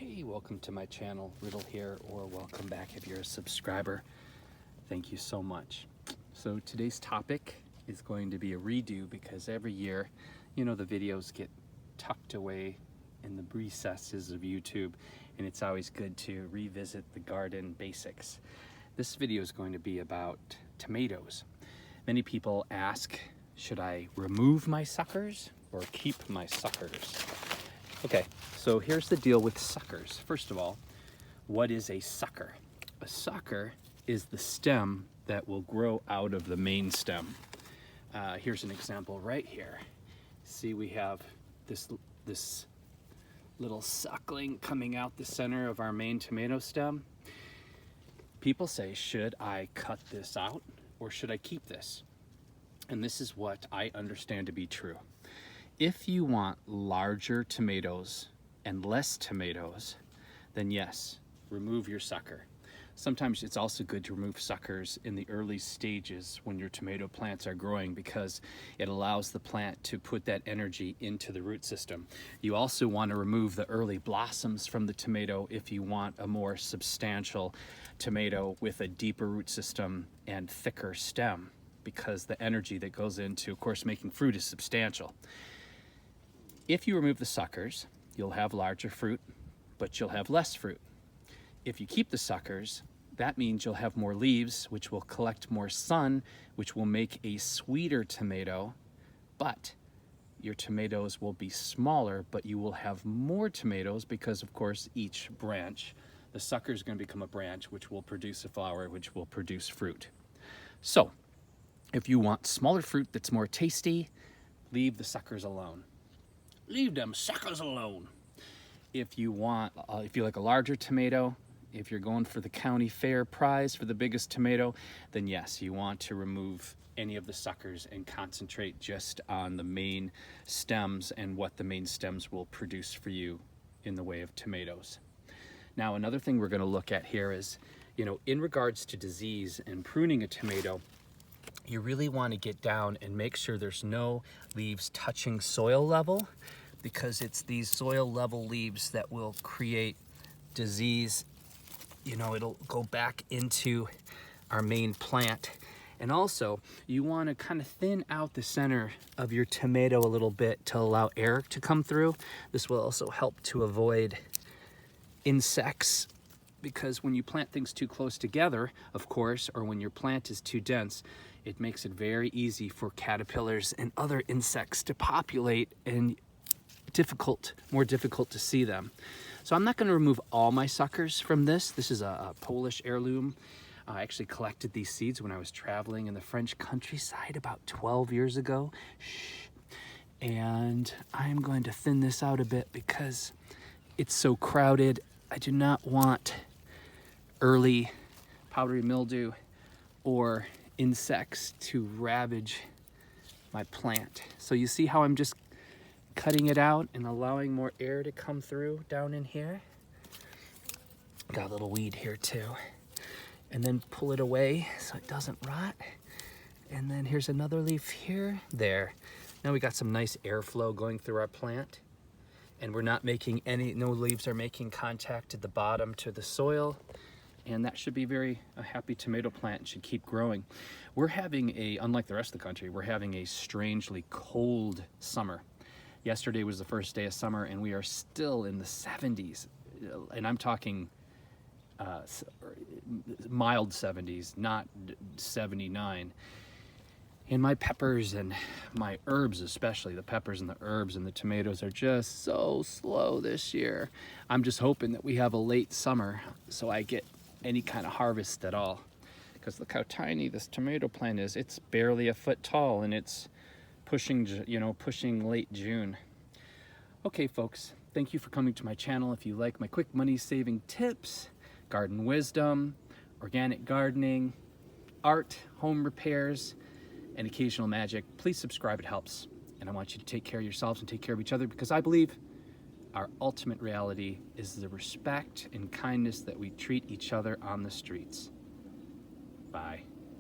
Hey, welcome to my channel, Riddle here, or welcome back if you're a subscriber. Thank you so much. So today's topic is going to be a redo because every year, the videos get tucked away in the recesses of YouTube, and it's always good to revisit the garden basics. This video is going to be about tomatoes. Many people ask, should I remove my suckers or keep my suckers? Okay, so here's the deal with suckers. First of all, what is a sucker? A sucker is the stem that will grow out of the main stem. Here's an example right here. See, we have this little suckling coming out the center of our main tomato stem. People say, should I cut this out or should I keep this? And this is what I understand to be true. If you want larger tomatoes and less tomatoes, then yes, remove your sucker. Sometimes it's also good to remove suckers in the early stages when your tomato plants are growing because it allows the plant to put that energy into the root system. You also want to remove the early blossoms from the tomato if you want a more substantial tomato with a deeper root system and thicker stem, because the energy that goes into, of course, making fruit is substantial. If you remove the suckers, you'll have larger fruit, but you'll have less fruit. If you keep the suckers, that means you'll have more leaves, which will collect more sun, which will make a sweeter tomato, but your tomatoes will be smaller, but you will have more tomatoes because, of course, each branch, the sucker is going to become a branch, which will produce a flower, which will produce fruit. So, if you want smaller fruit that's more tasty, leave the suckers alone. Leave them suckers alone. If you want, if you like a larger tomato, if you're going for the county fair prize for the biggest tomato, then yes, you want to remove any of the suckers and concentrate just on the main stems and what the main stems will produce for you in the way of tomatoes. Now, another thing we're going to look at here is, in regards to disease and pruning a tomato, you really want to get down and make sure there's no leaves touching soil level, because it's these soil level leaves that will create disease. It'll go back into our main plant. And also, you want to kind of thin out the center of your tomato a little bit to allow air to come through. This will also help to avoid insects, because when you plant things too close together, of course, or when your plant is too dense, it makes it very easy for caterpillars and other insects to populate, and more difficult to see them. So I'm not going to remove all my suckers from this. This is a Polish heirloom. I actually collected these seeds when I was traveling in the French countryside about 12 years ago. And I'm going to thin this out a bit because it's so crowded. I do not want early powdery mildew or insects to ravage my plant. So you see how I'm just cutting it out and allowing more air to come through down in here. Got a little weed here too. And then pull it away so it doesn't rot. And then here's another leaf here. There. Now we got some nice airflow going through our plant. And we're not making no leaves are making contact at the bottom to the soil. And that should be a happy tomato plant and should keep growing. We're having unlike the rest of the country, we're having a strangely cold summer. Yesterday was the first day of summer and we are still in the 70s. And I'm talking mild 70s, not 79. And my peppers and my herbs, especially the peppers and the herbs and the tomatoes, are just so slow this year. I'm just hoping that we have a late summer so I get any kind of harvest at all. Because look how tiny this tomato plant is. It's barely a foot tall and it's pushing late June. Okay, folks, thank you for coming to my channel. If you like my quick money saving tips, garden wisdom, organic gardening, art, home repairs, and occasional magic, please subscribe. It helps. And I want you to take care of yourselves and take care of each other, because I believe our ultimate reality is the respect and kindness that we treat each other on the streets. Bye.